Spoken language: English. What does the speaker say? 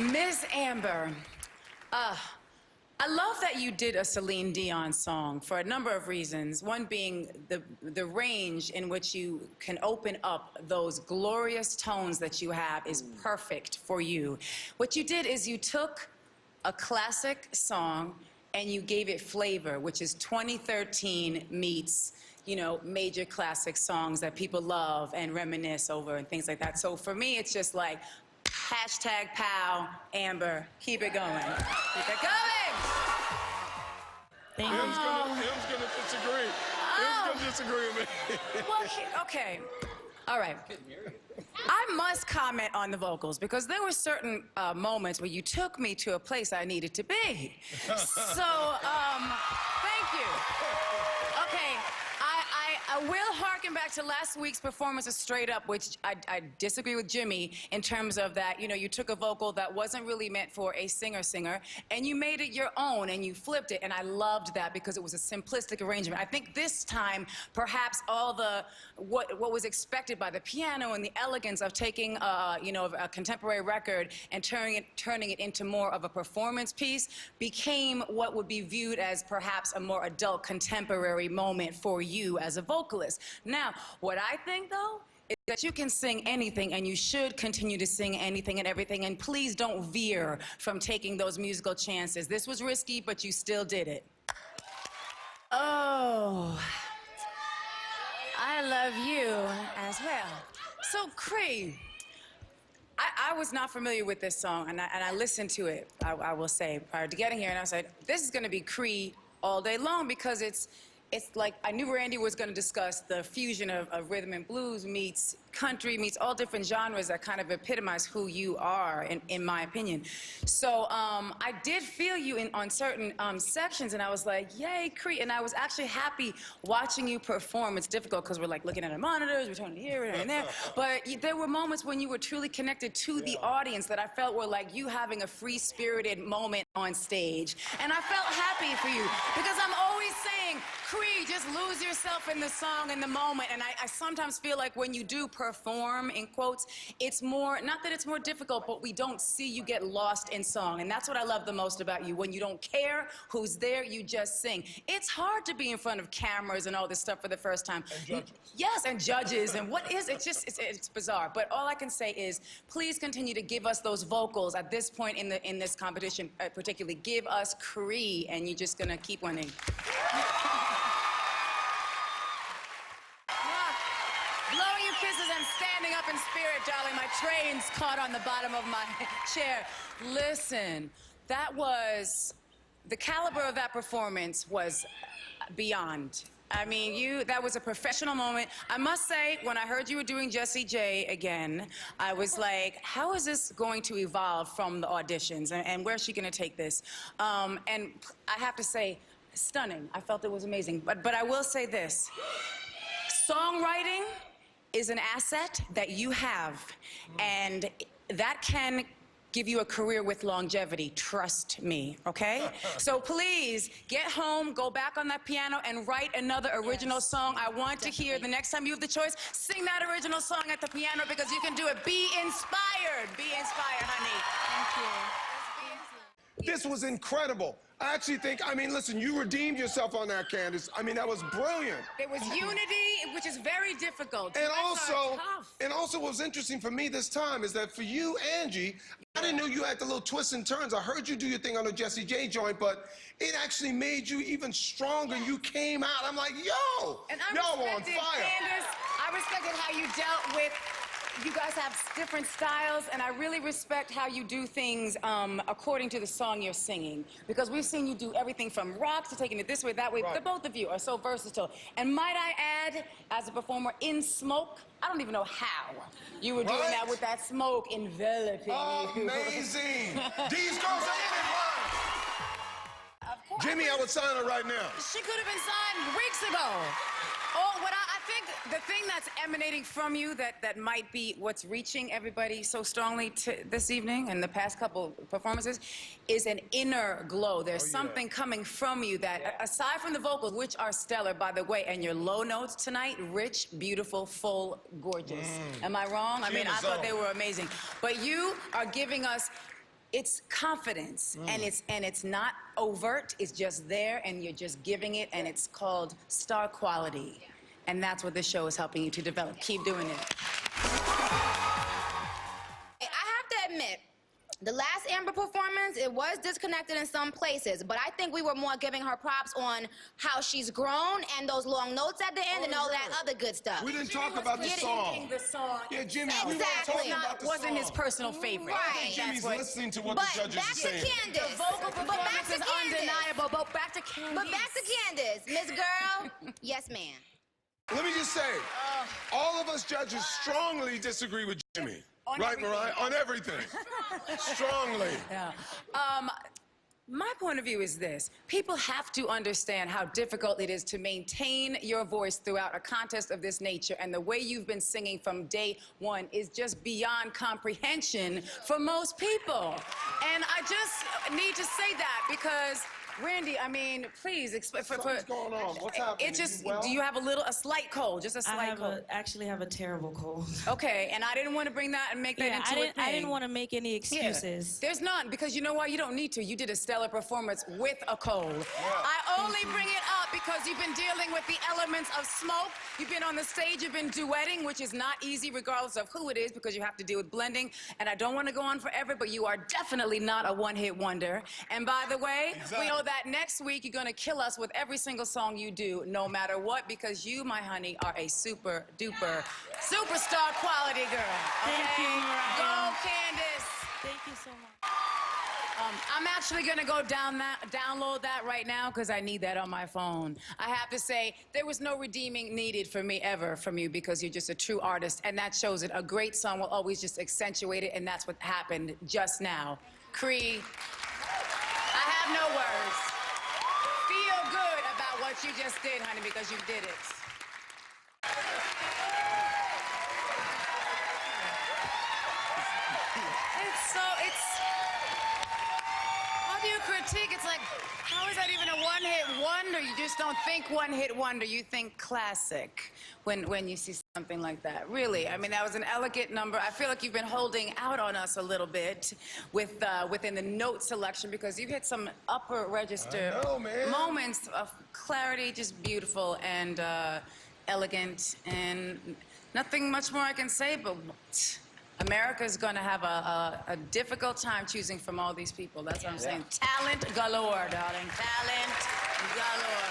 Miss Amber, I love that you did a Celine Dion song for a number of reasons. One being the range in which you can open up those glorious tones that you have is perfect for you. What you did is you took a classic song and you gave it flavor, which is 2013 meets, you know, major classic songs that people love and reminisce over and things like that. So for me, it's just like, hashtag pow, Amber, keep it going. Keep it going! Him's gonna disagree. Him's gonna disagree with me. Well, okay. All right. I must comment on the vocals because there were certain moments where you took me to a place I needed to be. So, thank you. Okay. I will harken back to last week's performance of Straight Up, which I disagree with Jimmy in terms of that, you know, you took a vocal that wasn't really meant for a singer-singer, and you made it your own, and you flipped it, and I loved that because it was a simplistic arrangement. I think this time, perhaps all the, what was expected by the piano and the elegance of taking, you know, a contemporary record and turning it into more of a performance piece became what would be viewed as perhaps a more adult contemporary moment for you as a vocalist. Now, what I think, though, is that you can sing anything, and you should continue to sing anything and everything, and please don't veer from taking those musical chances. This was risky, but you still did it. Oh, I love you as well. So, Cree, I was not familiar with this song, and I listened to it, I will say, prior to getting here, and I said, this is gonna be Cree all day long because it's like, I knew Randy was going to discuss the fusion of rhythm and blues meets country, meets all different genres that kind of epitomize who you are, in my opinion. So I did feel you on certain sections, and I was like, yay, Cree. And I was actually happy watching you perform. It's difficult because we're like looking at our monitors, we're turning here and there. But there were moments when you were truly connected to the audience that I felt were like you having a free-spirited moment on stage. And I felt happy for you because I'm always saying, Cree, just lose yourself in the song, in the moment. And I sometimes feel like when you do perform, in quotes, it's more, not that it's more difficult, but we don't see you get lost in song. And that's what I love the most about you. When you don't care who's there, you just sing. It's hard to be in front of cameras and all this stuff for the first time. And judges. Yes, and judges, and what is it? It's bizarre. But all I can say is, please continue to give us those vocals at this point in this competition, particularly. Give us Cree, and you're just gonna keep winning. Blowing you kisses and standing up in spirit, darling. My train's caught on the bottom of my chair. Listen, that was, the caliber of that performance was beyond. I mean, that was a professional moment. I must say, when I heard you were doing Jessie J again, I was like, how is this going to evolve from the auditions, and where's she gonna take this? And I have to say, stunning. I felt it was amazing. But I will say this, songwriting is an asset that you have, and that can give you a career with longevity, trust me, okay? So please, get home, go back on that piano, and write another original song. I want to hear, the next time you have the choice, sing that original song at the piano because you can do it. Be inspired. Be inspired, honey. Thank you. This was incredible. I actually think, I mean, listen, you redeemed yourself on that, Candace. I mean, that was brilliant. There was unity, which is very difficult. And also what was interesting for me this time is that for you, Angie, I didn't know you had the little twists and turns. I heard you do your thing on the Jessie J joint, but it actually made you even stronger. You came out. I'm like, yo, y'all on fire. Candace, I respected how you dealt with, you guys have different styles, and I really respect how you do things according to the song you're singing. Because we've seen you do everything from rock to taking it this way, that way. Right. Both of you are so versatile. And might I add, as a performer in smoke, I don't even know how you were doing that with that smoke enveloping you. Amazing. These girls ain't been lying. Of course. Jimmy, I would sign her right now. She could have been signed weeks ago. Oh, what I think the thing that's emanating from you that might be what's reaching everybody so strongly this evening and the past couple performances is an inner glow. There's something coming from you that, aside from the vocals, which are stellar, by the way, and your low notes tonight, rich, beautiful, full, gorgeous. Am I wrong? I mean, I thought they were amazing. But you are giving us it's confidence, and it's not overt. It's just there, and you're just giving it, and it's called star quality. And that's what this show is helping you to develop. Keep doing it. I have to admit, the last Amber performance, it was disconnected in some places, but I think we were more giving her props on how she's grown and those long notes at the end and all that other good stuff. We didn't talk about the song. Yeah, Jimmy, we weren't talking about the wasn't song. his personal favorite. Right. Jimmy's listening to what the judges are saying. But back to Candace. The vocal performance is undeniable, but back to Candace. But back to Candace. Miss Girl, yes, ma'am. Let me just say, all of us judges strongly disagree with Jimmy. Right, Mariah? On everything. Strongly. Yeah. My point of view is this. People have to understand how difficult it is to maintain your voice throughout a contest of this nature, and the way you've been singing from day one is just beyond comprehension for most people. And I just need to say that because Randy, I mean, please explain. What's going on? What's happening? It just, You well? do you have a slight cold? Just a slight cold? I actually have a terrible cold. Okay, and I didn't want to bring that and make that into a thing. I didn't want to make any excuses. Yeah. There's none, because you know why? You don't need to. You did a stellar performance with a cold. Yeah. I only bring it up because you've been dealing with the elements of smoke. You've been on the stage, you've been duetting, which is not easy regardless of who it is, because you have to deal with blending. And I don't want to go on forever, but you are definitely not a one-hit wonder. And by the way, we know that next week you're going to kill us with every single song you do, no matter what, because you, my honey, are a super duper superstar quality girl. Okay? Thank you, Mariah. Go, Candace. Thank you so much. I'm actually gonna go download that right now because I need that on my phone. I have to say, there was no redeeming needed for me ever from you because you're just a true artist, and that shows it. A great song will always just accentuate it, and that's what happened just now. Cree, I have no words. Feel good about what you just did, honey, because you did it. How do you critique? It's like, how is that even a one-hit wonder? You just don't think one-hit wonder. You think classic when you see something like that. Really, I mean, that was an elegant number. I feel like you've been holding out on us a little bit with within the note selection because you hit some upper register moments of clarity, just beautiful and elegant, and nothing much more I can say, but America's gonna have a difficult time choosing from all these people. That's what I'm saying. Talent galore, darling. Talent galore.